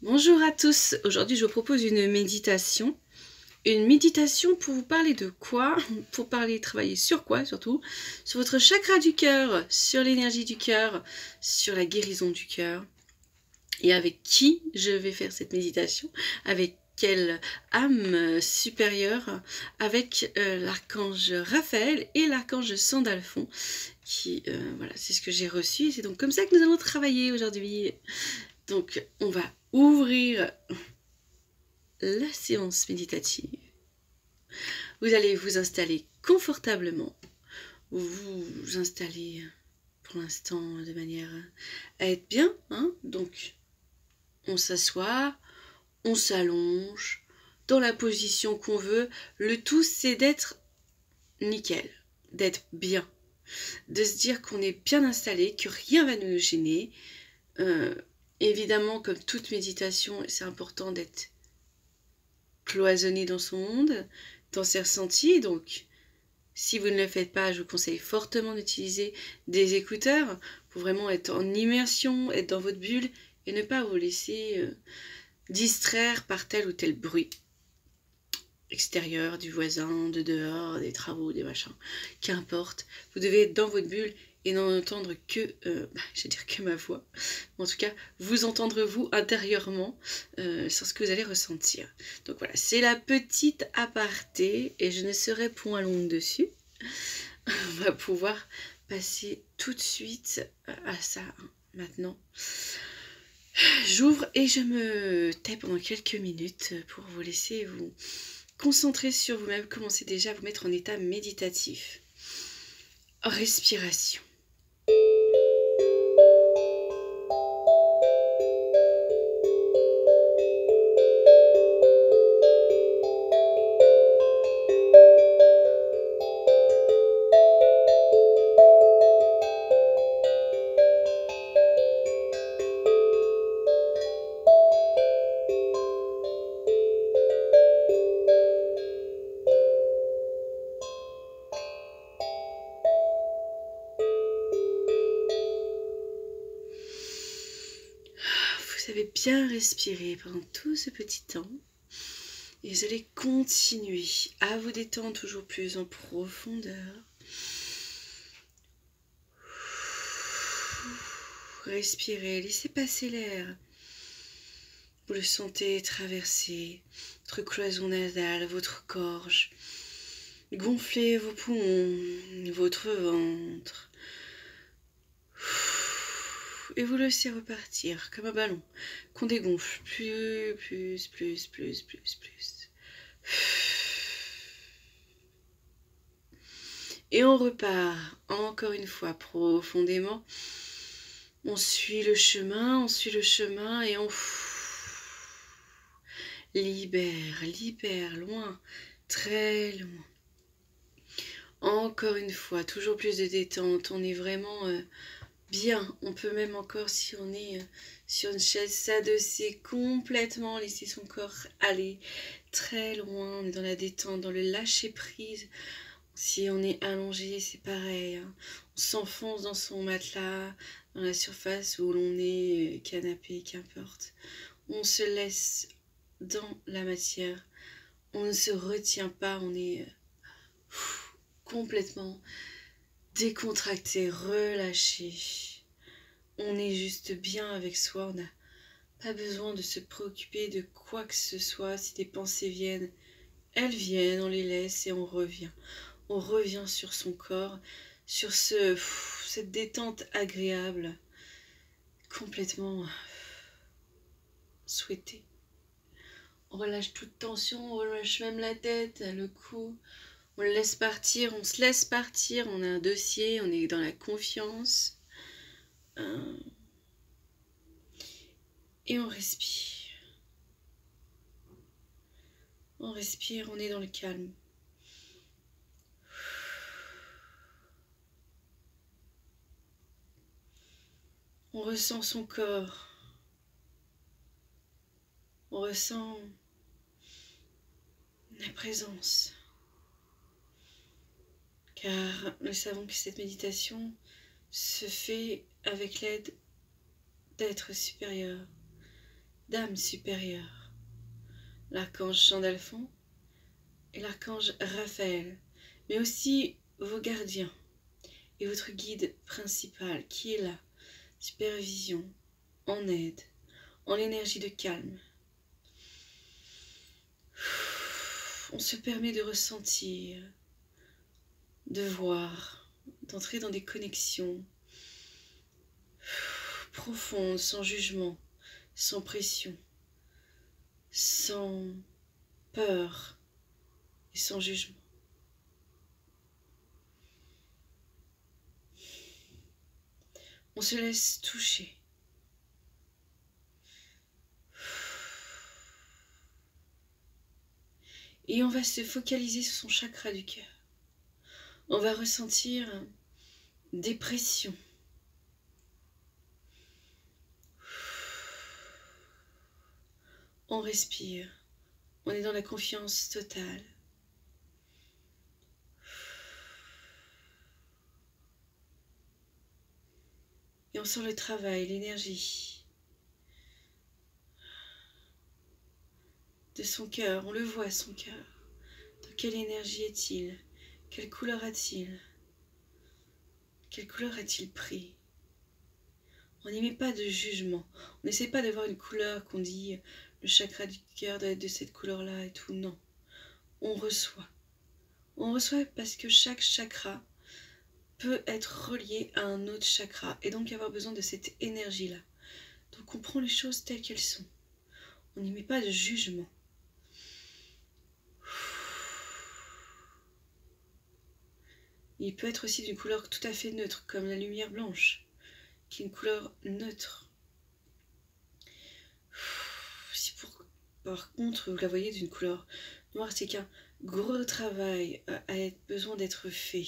Bonjour à tous, aujourd'hui je vous propose une méditation. Une méditation pour vous parler de quoi? Pour travailler sur quoi surtout? Sur votre chakra du cœur, sur l'énergie du cœur, sur la guérison du cœur. Et avec qui je vais faire cette méditation? Avec quelle âme supérieure? Avec l'archange Raphaël et l'archange Sandalphon. Voilà, c'est ce que j'ai reçu et c'est donc comme ça que nous allons travailler aujourd'hui. Donc on va ouvrir la séance méditative. Vous allez vous installer confortablement. Vous installer pour l'instant de manière à être bien. Donc on s'assoit, on s'allonge dans la position qu'on veut. Le tout c'est d'être nickel, d'être bien. De se dire qu'on est bien installé, que rien va nous gêner. Évidemment, comme toute méditation, c'est important d'être cloisonné dans son monde, dans ses ressentis. Donc, si vous ne le faites pas, je vous conseille fortement d'utiliser des écouteurs pour vraiment être en immersion, être dans votre bulle et ne pas vous laisser distraire par tel ou tel bruit extérieur, du voisin, de dehors, des travaux, des machins, qu'importe. Vous devez être dans votre bulle et n'en entendre que, je vais dire que ma voix, en tout cas, vous entendre vous intérieurement sur ce que vous allez ressentir. Donc voilà, c'est la petite aparté et je ne serai point longue dessus. On va pouvoir passer tout de suite à ça maintenant. J'ouvre et je me tais pendant quelques minutes pour vous laisser vous concentrer sur vous-même, commencez déjà à vous mettre en état méditatif. Respiration. Vous avez bien respiré pendant tout ce petit temps et vous allez continuer à vous détendre toujours plus en profondeur. Respirez, laissez passer l'air. Vous le sentez traverser votre cloison nasale, votre gorge. Gonflez vos poumons, votre ventre. Et vous le laissez repartir comme un ballon qu'on dégonfle. Plus. Et on repart encore une fois profondément. On suit le chemin et on libère, loin, très loin. Encore une fois, toujours plus de détente. On est vraiment bien. On peut même encore, si on est sur une chaise, s'adosser complètement, laisser son corps aller très loin. On est dans la détente, dans le lâcher prise. Si on est allongé, c'est pareil. On s'enfonce dans son matelas, dans la surface où l'on est, canapé, qu'importe. On se laisse dans la matière. On ne se retient pas. On est complètement décontracté, relâché. On est juste bien avec soi. On n'a pas besoin de se préoccuper de quoi que ce soit. Si des pensées viennent, elles viennent, on les laisse et on revient. On revient sur son corps, sur cette détente agréable, complètement souhaitée. On relâche toute tension, on relâche même la tête, le cou. On le laisse partir, on se laisse partir, on a un dossier, on est dans la confiance. Et on respire. On respire, on est dans le calme. On ressent son corps. On ressent la présence. Car nous savons que cette méditation se fait avec l'aide d'êtres supérieurs, d'âmes supérieures, l'archange Sandalphon et l'archange Raphaël, mais aussi vos gardiens et votre guide principal qui est là, supervision, en aide, en énergie de calme. On se permet de ressentir, de voir, d'entrer dans des connexions profondes, sans jugement, sans pression, sans peur et sans jugement. On se laisse toucher. Et on va se focaliser sur son chakra du cœur. On va ressentir des pressions. On respire. On est dans la confiance totale. Et on sent le travail, l'énergie de son cœur. On le voit, son cœur. Dans quelle énergie est-il? Quelle couleur a-t-il? Quelle couleur a-t-il pris? On n'y met pas de jugement. On n'essaie pas d'avoir une couleur qu'on dit le chakra du cœur doit être de cette couleur-là et tout. Non. On reçoit. On reçoit parce que chaque chakra peut être relié à un autre chakra et donc avoir besoin de cette énergie-là. Donc on prend les choses telles qu'elles sont. On n'y met pas de jugement. Il peut être aussi d'une couleur tout à fait neutre, comme la lumière blanche, qui est une couleur neutre. Si par contre vous la voyez d'une couleur noire, c'est qu'un gros travail a besoin d'être fait.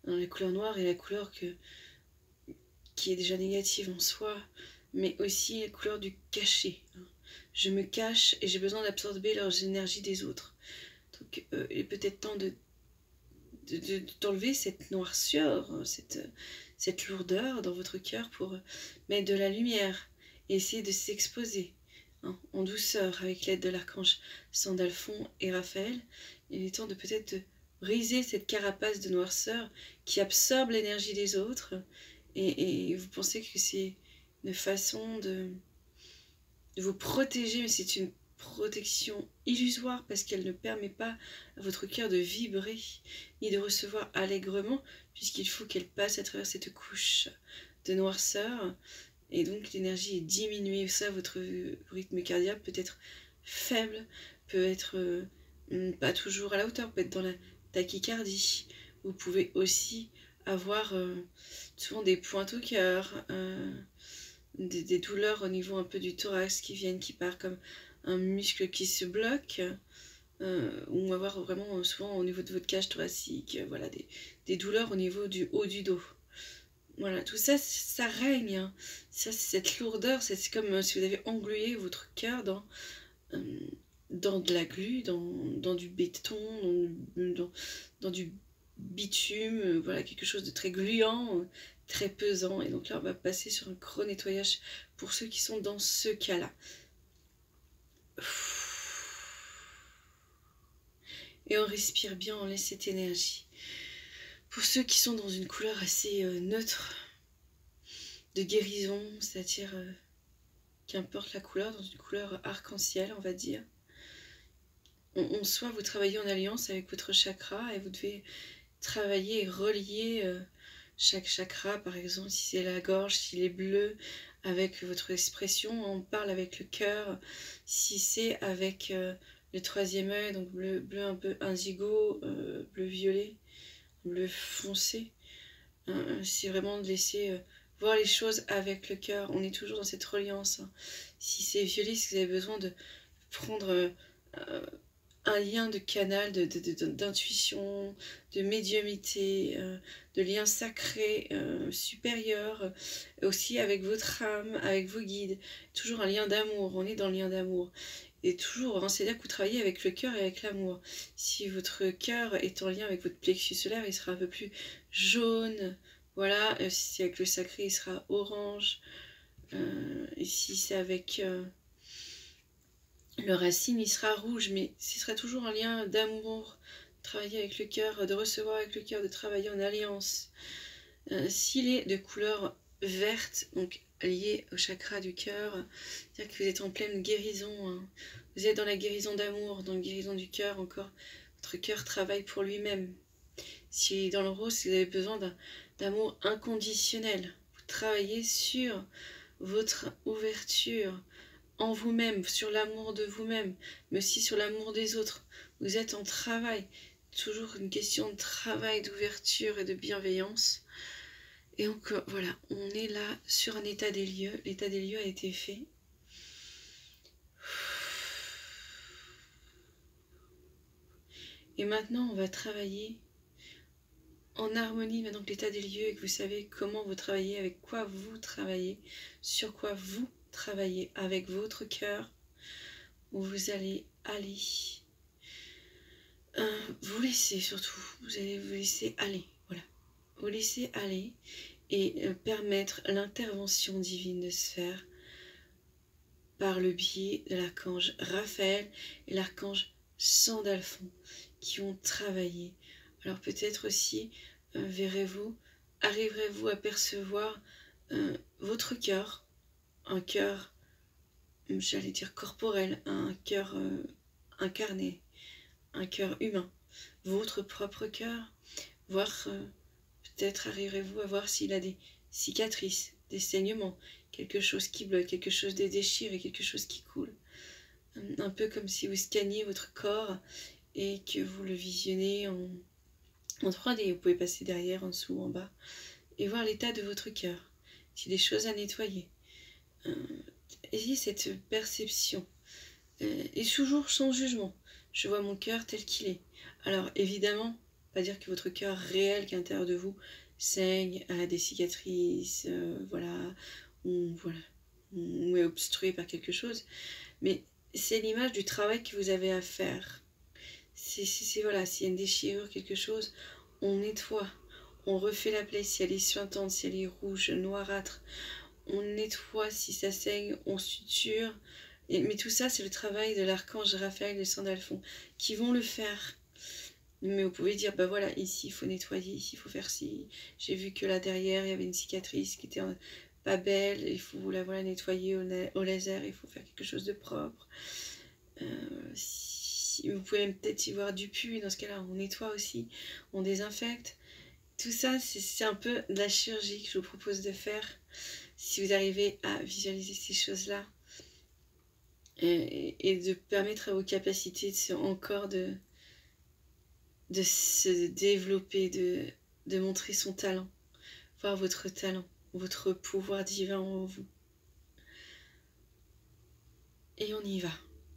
La couleur noire est la couleur qui est déjà négative en soi, mais aussi la couleur du caché. Je me cache et j'ai besoin d'absorber leurs énergies des autres. Donc il est peut-être temps d'enlever cette noirceur, cette lourdeur dans votre cœur pour mettre de la lumière et essayer de s'exposer en douceur avec l'aide de l'archange Sandalphon et Raphaël. Il est temps de peut-être briser cette carapace de noirceur qui absorbe l'énergie des autres et vous pensez que c'est une façon de vous protéger, mais c'est une protection illusoire parce qu'elle ne permet pas à votre cœur de vibrer ni de recevoir allègrement puisqu'il faut qu'elle passe à travers cette couche de noirceur et donc l'énergie est diminuée. Ça, votre rythme cardiaque peut être faible, peut être pas toujours à la hauteur, peut être dans la tachycardie. Vous pouvez aussi avoir souvent des pointes au cœur, des douleurs au niveau un peu du thorax qui viennent, qui part comme un muscle qui se bloque, ou avoir vraiment souvent au niveau de votre cage thoracique, voilà, des douleurs au niveau du haut du dos. Voilà, tout ça, ça règne, hein. Ça, cette lourdeur, c'est comme si vous avez englué votre cœur dans de la glu, dans du béton, dans du bitume, voilà, quelque chose de très gluant, très pesant. Et donc là, on va passer sur un gros nettoyage pour ceux qui sont dans ce cas-là. Et on respire bien, on laisse cette énergie. Pour ceux qui sont dans une couleur assez neutre, de guérison, c'est-à-dire qu'importe la couleur, dans une couleur arc-en-ciel, on va dire. Soit vous travaillez en alliance avec votre chakra et vous devez travailler et relier chaque chakra, par exemple, si c'est la gorge, s'il est bleu, avec votre expression, on parle avec le cœur, si c'est avec le troisième œil, donc bleu un peu indigo, bleu violet, bleu foncé, c'est vraiment de laisser voir les choses avec le cœur. On est toujours dans cette reliance. Si c'est violet, si vous avez besoin de prendre un lien de canal d'intuition, de médiumnité, de lien sacré supérieur, aussi avec votre âme, avec vos guides. Toujours un lien d'amour, on est dans le lien d'amour. Et toujours, c'est-à-dire que vous travaillez avec le cœur et avec l'amour. Si votre cœur est en lien avec votre plexus solaire, il sera un peu plus jaune. Voilà, si c'est avec le sacré, il sera orange. Et si c'est avec Le racine, il sera rouge, mais ce sera toujours un lien d'amour, travailler avec le cœur, de recevoir avec le cœur, de travailler en alliance. S'il est de couleur verte, donc lié au chakra du cœur, c'est-à-dire que vous êtes en pleine guérison, hein. Vous êtes dans la guérison d'amour, dans la guérison du cœur encore. Votre cœur travaille pour lui-même. Si dans le rose, si vous avez besoin d'amour inconditionnel, vous travaillez sur votre ouverture en vous-même, sur l'amour de vous-même, mais aussi sur l'amour des autres. Vous êtes en travail, toujours une question de travail, d'ouverture et de bienveillance. Et donc voilà, on est là sur un état des lieux. L'état des lieux a été fait. Et maintenant, on va travailler en harmonie maintenant que l'état des lieux et que vous savez comment vous travaillez, avec quoi vous travaillez, sur quoi vous travaillez, avec votre cœur, où vous allez aller. Vous laissez surtout, vous allez vous laisser aller, voilà. Vous laisser aller et permettre l'intervention divine de se faire par le biais de l'archange Raphaël et l'archange Sandalphon qui ont travaillé. Alors peut-être aussi verrez-vous, arriverez-vous à percevoir votre cœur, un cœur, j'allais dire corporel, un cœur incarné, un cœur humain, votre propre cœur, voir, peut-être arriverez-vous à voir s'il a des cicatrices, des saignements, quelque chose qui bloque, quelque chose de déchiré, quelque chose qui coule. Un peu comme si vous scanniez votre corps et que vous le visionnez en 3D. Vous pouvez passer derrière, en dessous, en bas et voir l'état de votre cœur. S'il y a des choses à nettoyer. Ayez cette perception. Et toujours sans jugement. Je vois mon cœur tel qu'il est. Alors évidemment, pas dire que votre cœur réel qui est à l'intérieur de vous saigne, a des cicatrices, voilà, ou est obstrué par quelque chose. Mais c'est l'image du travail que vous avez à faire. Voilà, s'il y a une déchirure, quelque chose, on nettoie, on refait la plaie si elle est suintante, si elle est rouge, noirâtre, on nettoie si ça saigne, on suture. Mais tout ça, c'est le travail de l'archange Raphaël et de Sandalphon qui vont le faire. Mais vous pouvez dire, bah voilà, ici il faut nettoyer, ici il faut faire ci. J'ai vu que là derrière il y avait une cicatrice qui était pas belle, il faut la voilà, nettoyer au laser, il faut faire quelque chose de propre. Vous pouvez peut-être y voir du pus, dans ce cas-là on nettoie aussi, on désinfecte. Tout ça, c'est un peu de la chirurgie que je vous propose de faire. Si vous arrivez à visualiser ces choses-là et de permettre à vos capacités encore de se développer, de montrer son talent, voir votre talent, votre pouvoir divin en vous. Et on y va,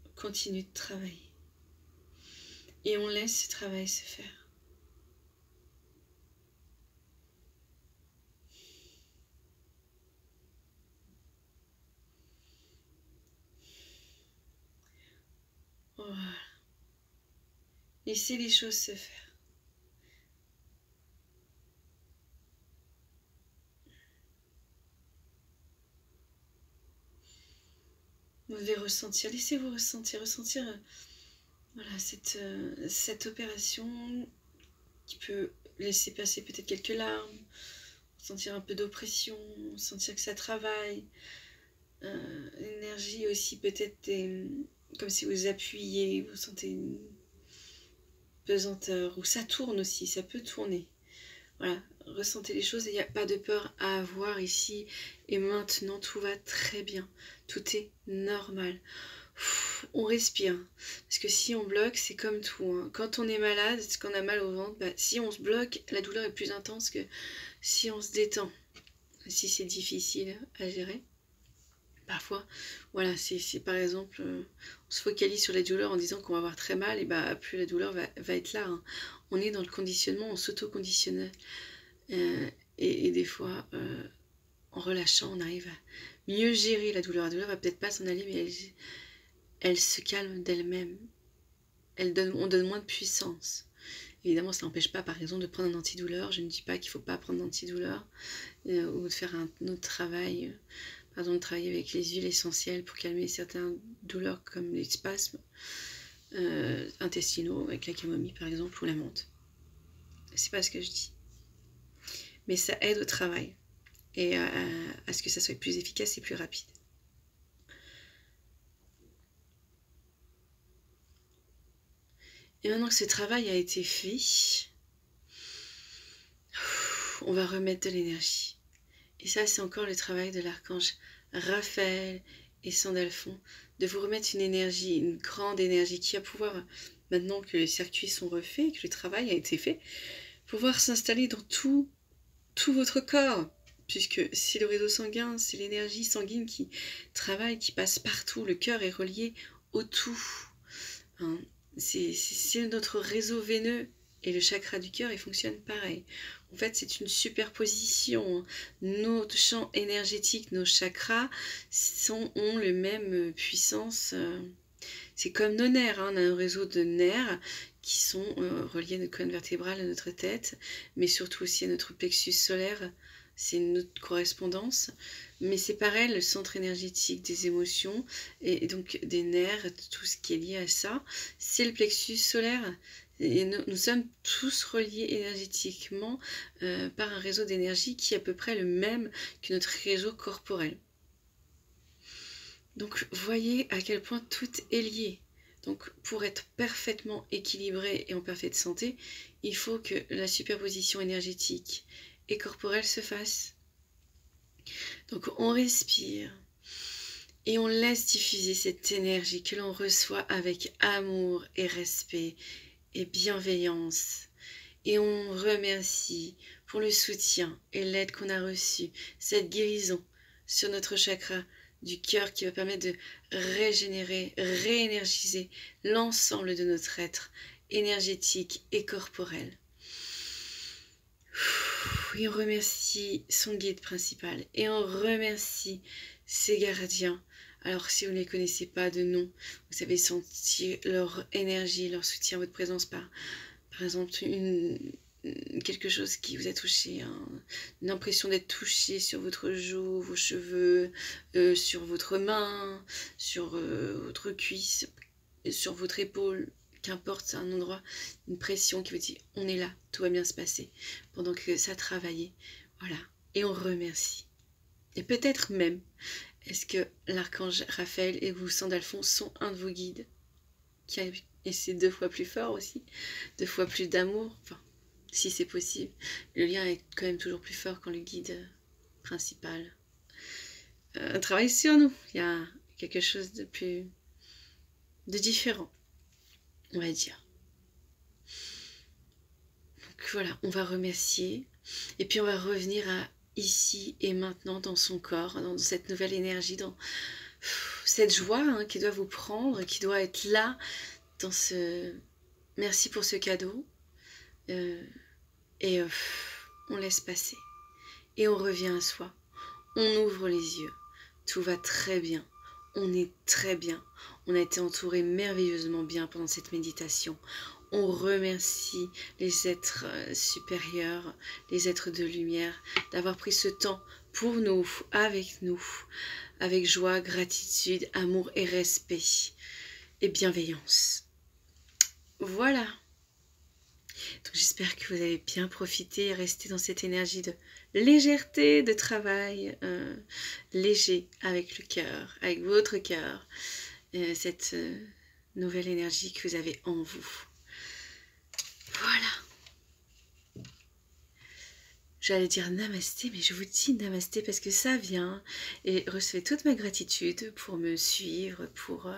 on continue de travailler. Et on laisse ce travail se faire. Voilà. Laissez les choses se faire. Vous devez ressentir, laissez-vous ressentir voilà, cette opération qui peut laisser passer peut-être quelques larmes, sentir un peu d'oppression, sentir que ça travaille. L'énergie aussi peut-être comme si vous appuyez, vous sentez une pesanteur, ou ça tourne aussi, ça peut tourner. Voilà, ressentez les choses et il n'y a pas de peur à avoir ici. Et maintenant, tout va très bien. Tout est normal. On respire. Parce que si on bloque, c'est comme tout, hein. Quand on est malade, qu'on a mal au ventre, bah, si on se bloque, la douleur est plus intense que si on se détend. Si c'est difficile à gérer. Parfois, voilà, c'est par exemple, on se focalise sur la douleur en disant qu'on va avoir très mal, et bah plus la douleur va être là, hein. On est dans le conditionnement, on s'auto-conditionne. Et des fois, en relâchant, on arrive à mieux gérer la douleur. La douleur va peut-être pas s'en aller, mais elle se calme d'elle-même. On donne moins de puissance. Évidemment, ça n'empêche pas, par exemple, de prendre un antidouleur. Je ne dis pas qu'il ne faut pas prendre d'antidouleur ou de faire un autre travail. Par exemple, travailler avec les huiles essentielles pour calmer certaines douleurs comme les spasmes intestinaux, avec la camomille par exemple, ou la menthe. C'est pas ce que je dis. Mais ça aide au travail et à ce que ça soit plus efficace et plus rapide. Et maintenant que ce travail a été fait, on va remettre de l'énergie. Et ça, c'est encore le travail de l'archange Raphaël et Sandalphon, de vous remettre une énergie, une grande énergie qui va pouvoir, maintenant que les circuits sont refaits, que le travail a été fait, pouvoir s'installer dans tout votre corps. Puisque c'est le réseau sanguin, c'est l'énergie sanguine qui travaille, qui passe partout. Le cœur est relié au tout. Hein. C'est notre réseau veineux et le chakra du cœur, il fonctionne pareil. En fait, c'est une superposition. Nos champs énergétiques, nos chakras ont la même puissance. C'est comme nos nerfs. Hein. On a un réseau de nerfs qui sont reliés à notre colonne vertébrale, à notre tête, mais surtout aussi à notre plexus solaire. C'est notre correspondance. Mais c'est pareil, le centre énergétique des émotions et donc des nerfs, tout ce qui est lié à ça, c'est le plexus solaire. Et nous sommes tous reliés énergétiquement par un réseau d'énergie qui est à peu près le même que notre réseau corporel. Donc voyez à quel point tout est lié. Donc pour être parfaitement équilibré et en parfaite santé, il faut que la superposition énergétique et corporelle se fasse. Donc on respire et on laisse diffuser cette énergie que l'on reçoit avec amour et respect et bienveillance. Et on remercie pour le soutien et l'aide qu'on a reçu, cette guérison sur notre chakra du cœur qui va permettre de régénérer, réénergiser l'ensemble de notre être énergétique et corporel. Et on remercie son guide principal et on remercie ses gardiens. Alors si vous ne les connaissez pas de nom, vous avez senti leur énergie, leur soutien, votre présence par exemple quelque chose qui vous a touché, hein, une impression d'être touché sur votre joue, vos cheveux, sur votre main, sur votre cuisse, sur votre épaule, qu'importe, c'est un endroit, une pression qui vous dit on est là, tout va bien se passer, pendant que ça travaillait, voilà, et on remercie. Et peut-être même, est-ce que l'archange Raphaël et vous, Sandalphon, sont un de vos guides et c'est 2 fois plus fort aussi, 2 fois plus d'amour, enfin, si c'est possible. Le lien est quand même toujours plus fort quand le guide principal travaille sur nous. Il y a quelque chose de différent, on va dire. Donc voilà, on va remercier et puis on va revenir à ici et maintenant dans son corps, dans cette nouvelle énergie, dans cette joie qui doit vous prendre, qui doit être là dans ce... Merci pour ce cadeau. On laisse passer. Et on revient à soi. On ouvre les yeux. Tout va très bien. On est très bien. On a été entouré merveilleusement bien pendant cette méditation. On remercie les êtres supérieurs, les êtres de lumière, d'avoir pris ce temps pour nous, avec joie, gratitude, amour et respect et bienveillance. Voilà. Donc j'espère que vous avez bien profité et resté dans cette énergie de légèreté, de travail léger avec le cœur, avec votre cœur, cette nouvelle énergie que vous avez en vous. Voilà. J'allais dire namasté, mais je vous dis namasté parce que ça vient. Et recevez toute ma gratitude pour me suivre, pour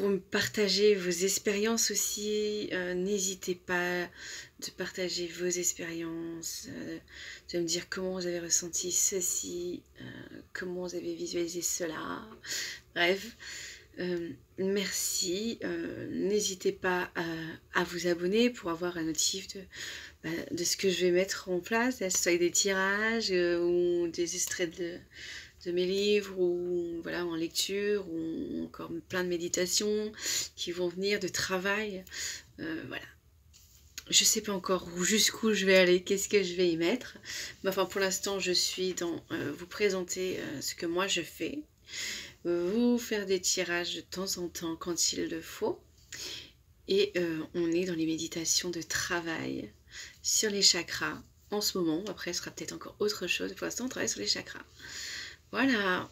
me partager vos expériences aussi. N'hésitez pas de partager vos expériences, de me dire comment vous avez ressenti ceci, comment vous avez visualisé cela. Bref, merci. N'hésitez pas à vous abonner pour avoir un notif de ce que je vais mettre en place, que ce soit des tirages ou des extraits de mes livres ou voilà, en lecture ou encore plein de méditations qui vont venir, de travail, voilà. Je sais pas encore jusqu'où je vais aller, qu'est-ce que je vais y mettre. Mais enfin, pour l'instant, je suis dans vous présenter ce que moi je fais. Vous faire des tirages de temps en temps quand il le faut. Et on est dans les méditations de travail sur les chakras en ce moment. Après, ce sera peut-être encore autre chose. Pour l'instant, on travaille sur les chakras. Voilà.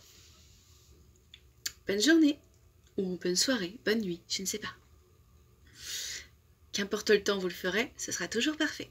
Bonne journée. Ou bonne soirée, bonne nuit, je ne sais pas. Qu'importe le temps vous le ferez, ce sera toujours parfait.